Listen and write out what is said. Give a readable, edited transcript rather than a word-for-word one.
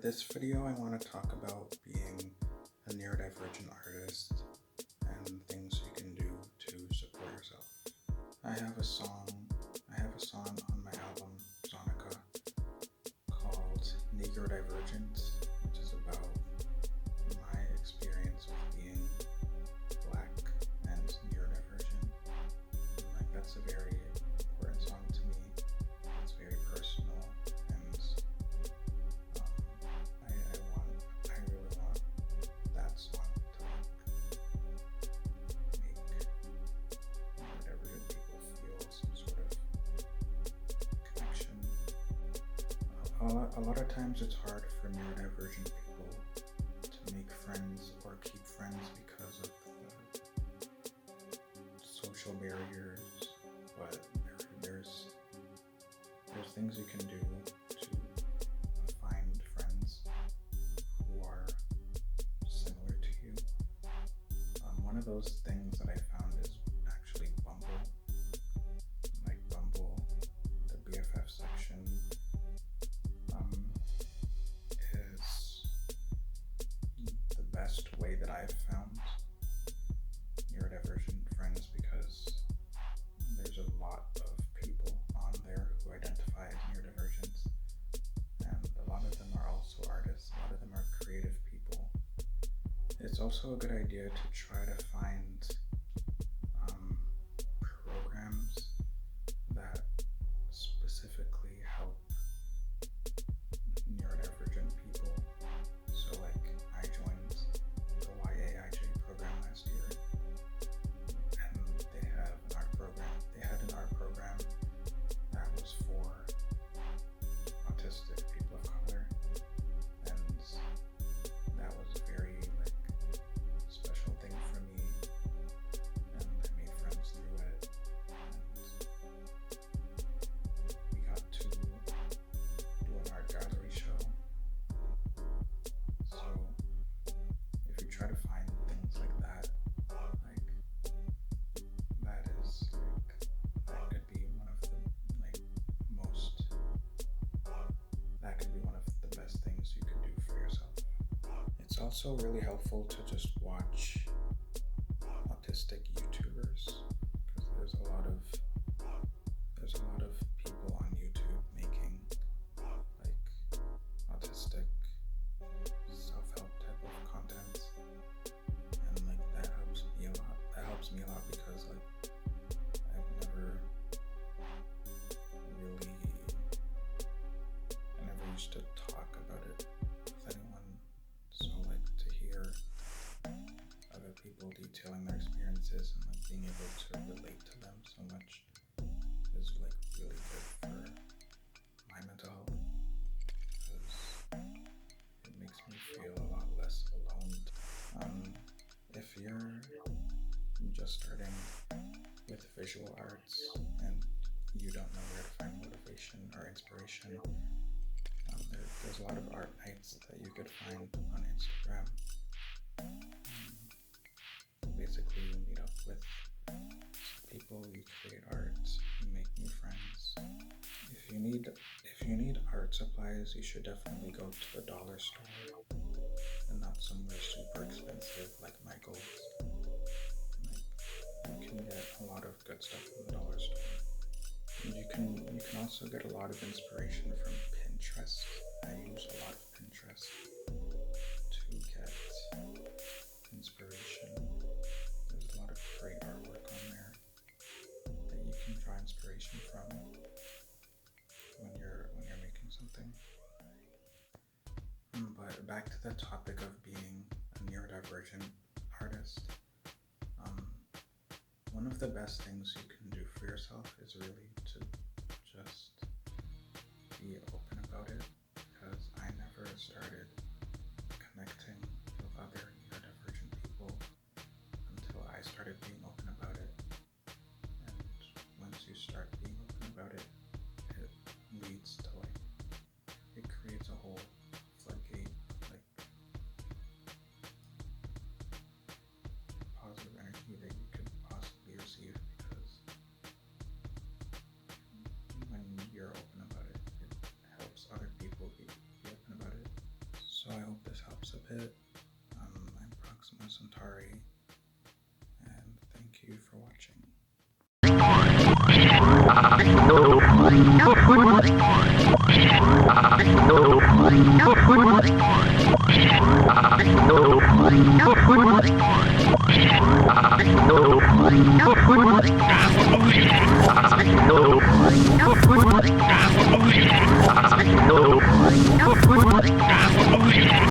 this video, I want to talk about being a neurodivergent artist and things you can do to support yourself. I have a song on my album, Sonica, called Neurodivergent, which is about my experience with being Black and neurodivergent. And that's a very important song to me. It's very personal, and I really want that song to make neurodivergent people feel some sort of connection. A lot of times it's hard for neurodivergent people to make friends or keep friends because of the social barriers, but there's things you can do to find friends who are similar to you. One of those things that I found is actually Bumble. Like Bumble, the BFF section is the best way that I've found neurodivergent friends, because there's a lot of people on there who identify as neurodivergent, and a lot of them are also artists, a lot of them are creative people. It's also a good idea to try to find programs that specifically help neurodivergent people. So like I joined the YAIJ program last year, and they had an art program that was for autistic people of color, and that was a very special thing for me, and I made friends through it, and we got to do an art gallery show. So if you try to find things like that, that could be one of the best things you could do for yourself. It's also really helpful to just watch autistic YouTubers, because there's a lot of people on YouTube making autistic self-help type of content, and that helps me a lot. That helps me a lot because I've never used to talk about it with anyone, so to hear other people detailing their experiences and being able to relate to them so much is really good for my mental health, because it makes me feel a lot less alone. If you're just starting with visual arts and you don't know where to find motivation or inspiration, there's a lot of art nights that you could find on Instagram. Basically, you meet up with people, you create art, you make new friends. If you need art supplies, you should definitely go to the dollar store and not somewhere super expensive like Michael's. You can get a lot of good stuff from the dollar store. And you can also get a lot of inspiration from Pinterest. I use a lot of Pinterest to get inspiration. There's a lot of great artwork on there that you can draw inspiration from when you're making something. But back to the topic of being a neurodivergent artist. One of the best things you can do for yourself is really to just be open about it, because I never started connecting with other neurodivergent people until I started being open about it. And once you start being open about it, it leads to it creates a whole floodgate of positive energy that you could possibly receive, because it. I'm Proxima Centauri, and thank you for watching. No.